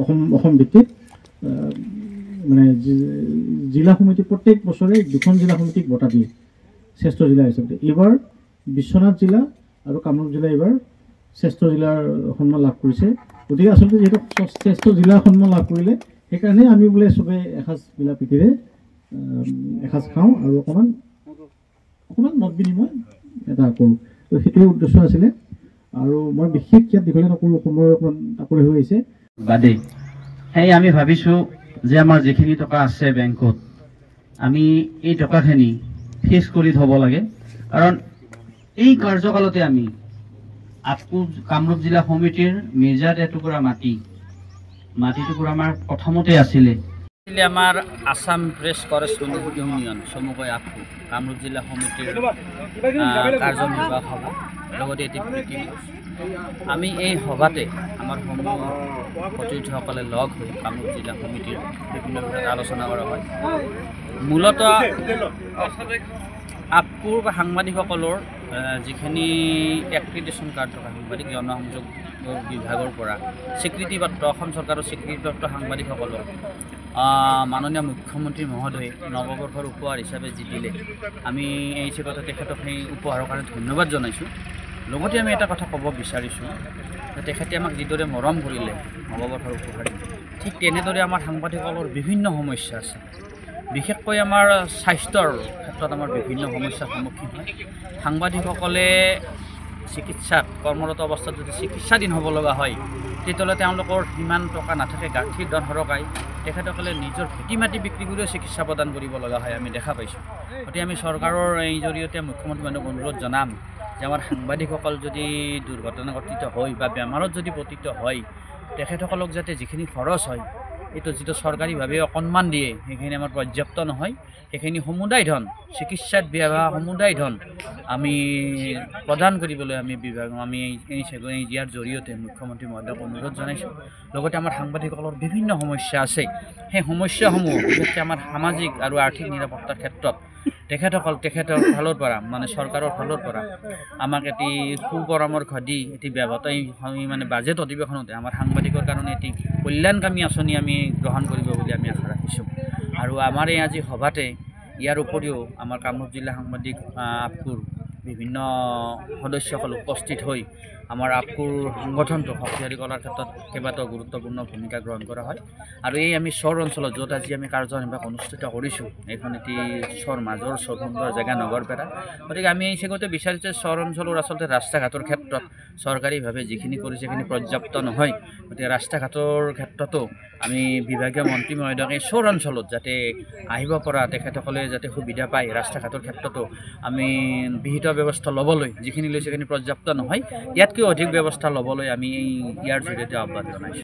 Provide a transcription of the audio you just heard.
অসম ভিত্তিত মানে জিলা সমিতি প্ৰত্যেক বছৰে দুখন জিলা সমিতিক বঁটা দিয়ে শ্ৰেষ্ঠ জিলা হিচাপে। এইবাৰ বিশ্বনাথ জিলা আৰু কামৰূপ জিলা এইবাৰ শ্ৰেষ্ঠ জিলাৰ সন্মান লাভ কৰিছে। গতিকে আচলতে যিহেতু শ্ৰেষ্ঠ জিলাৰ সন্মান লাভ কৰিলে সেইকাৰণে আমি বোলে চবে এসাঁজ মিলা প্ৰীতিৰে এসাঁজ খাওঁ আৰু অকণমান মত বিনিময় এটা কৰোঁ। তো সেইটোৱে উদ্দেশ্য আছিলে। আৰু মই বিশেষ ইয়াত দীঘলীয়া নকৰোঁ, সময় অকণমান তাকৰি হৈ আহিছে বাদেই। সেই আমি ভাবিছোঁ যে আমাৰ যিখিনি টকা আছে বেংকত আমি এই টকাখিনি ফিক্স কৰি থ'ব লাগে, কাৰণ এই কাৰ্যকালতে আমি কামৰূপ জিলা সমিতিৰ মিৰ্জাত এটুকুৰা মাটিটুকুৰা আমাৰ প্ৰথমতে আছিলে আমাৰ আছাম প্ৰেছ কৰেছপণ্ডেণ্ট ইউনিয়ন চমুকৈ আপকু কামৰূপ জিলা সমিতিৰ কাৰ্যনিৰ্বাহক সভা লগতে এটি মিটিং। আমি এই সভাতে আমাৰ সমূহ প্ৰতিনিধিসকলে লগ হৈ কামৰূপ জিলা সমিতিৰ বিভিন্ন বিষয়ত আলোচনা কৰা হয়। মূলতঃ আপকুৰ বা সাংবাদিকসকলৰ যিখিনি এক্ৰিডিটেশ্যন কাৰ্ড থকা সাংবাদিক জনসংযোগ বিভাগৰ পৰা স্বীকৃতিপ্ৰাপ্ত অসম চৰকাৰৰ স্বীকৃতিপ্ৰাপ্ত সাংবাদিকসকলক মাননীয় মুখ্যমন্ত্ৰী মহোদয়ে নৱবৰ্ষৰ উপহাৰ হিচাপে যি দিলে, আমি এই হিচাপত তেখেতক সেই উপহাৰৰ কাৰণে ধন্যবাদ জনাইছোঁ। লগতে আমি এটা কথা ক'ব বিচাৰিছোঁ যে তেখেতে আমাক যিদৰে মৰম কৰিলে নৱবৰ্ষৰ উপহাৰ, ঠিক তেনেদৰে আমাৰ সাংবাদিকসকলৰ বিভিন্ন সমস্যা আছে। বিশেষকৈ আমাৰ স্বাস্থ্যৰ ক্ষেত্ৰত আমাৰ বিভিন্ন সমস্যাৰ সন্মুখীন হয়। সাংবাদিকসকলে চিকিৎসাত কৰ্মৰত অৱস্থাত যদি চিকিৎসাধীন হ'ব লগা হয়, তেতিয়াহ'লে তেওঁলোকৰ সিমান টকা নাথাকে, গাঁঠিৰ ধন সৰকাই তেখেতসকলে নিজৰ খেতি মাটি বিক্ৰী কৰিও চিকিৎসা প্ৰদান কৰিব লগা হয়, আমি দেখা পাইছোঁ। গতিকে আমি চৰকাৰৰ এই জৰিয়তে মুখ্যমন্ত্ৰী মানুহক অনুৰোধ জনাম যে আমাৰ সাংবাদিকসকল যদি দুৰ্ঘটনাঘটিত হয় বা বেমাৰত যদি পতিত হয়, তেখেতসকলক যাতে যিখিনি খৰচ হয় এইটো যিটো চৰকাৰীভাৱে অকণমান দিয়ে সেইখিনি আমাৰ পৰ্যাপ্ত নহয়, সেইখিনি সমুদায় ধন চিকিৎসাত ব্যয় সমুদায় ধন আমি প্ৰদান কৰিবলৈ আমি ইয়াৰ জৰিয়তে মুখ্যমন্ত্ৰী মহোদয়ক অনুৰোধ জনাইছোঁ। লগতে আমাৰ সাংবাদিকসকলৰ বিভিন্ন সমস্যা আছে, সেই সমস্যাসমূহ বিশেষকৈ আমাৰ সামাজিক আৰু আৰ্থিক নিৰাপত্তাৰ ক্ষেত্ৰত তেখেতৰ ফালৰ পৰা মানে চৰকাৰৰ ফালৰ পৰা আমাক এটি সুপৰামৰ্শ দি এটি ব্যৱসায়ী মানে বাজেট অধিৱেশনতে আমাৰ সাংবাদিকৰ কাৰণে এটি কল্যাণকামী আঁচনি আমি গ্ৰহণ কৰিব বুলি আমি আশা ৰাখিছোঁ। আৰু আমাৰ এই আজি সভাতে ইয়াৰ উপৰিও আমাৰ কামৰূপ জিলা সাংবাদিক আপকুৰ বিভিন্ন সদস্যসকল উপস্থিত হৈ আমাৰ আপকুৰ সংগঠনটো শক্তিশালী কৰাৰ ক্ষেত্ৰত কেইবাটাও গুৰুত্বপূৰ্ণ ভূমিকা গ্ৰহণ কৰা হয়। আৰু এই আমি চৰ অঞ্চলত য'ত আজি আমি কাৰ্যনিৰ্বাহ অনুষ্ঠিত কৰিছোঁ, এইখন এটি চৰ মাজৰ চৰ সুন্দৰ জেগা নগৰপেটা। গতিকে আমি এই চেগতে বিচাৰিছোঁ চৰ অঞ্চলৰ আচলতে ৰাস্তা ঘাটৰ ক্ষেত্ৰত চৰকাৰীভাৱে যিখিনি কৰিছে সেইখিনি পৰ্যাপ্ত নহয়। গতিকে ৰাস্তা ঘাটৰ ক্ষেত্ৰতো আমি বিভাগীয় মন্ত্ৰী মহোদয়ক এই চৰ অঞ্চলত যাতে আহিব পৰা তেখেতসকলে যাতে সুবিধা পায়, ৰাস্তা ঘাটৰ ক্ষেত্ৰতো আমি বিহিত ব্যৱস্থা ল'বলৈ, যিখিনি লৈছে সেইখিনি পৰ্যাপ্ত নহয়, ইয়াতকৈ অধিক ব্যৱস্থা ল'বলৈ আমি ইয়াৰ জৰিয়তে আহ্বান জনাইছোঁ।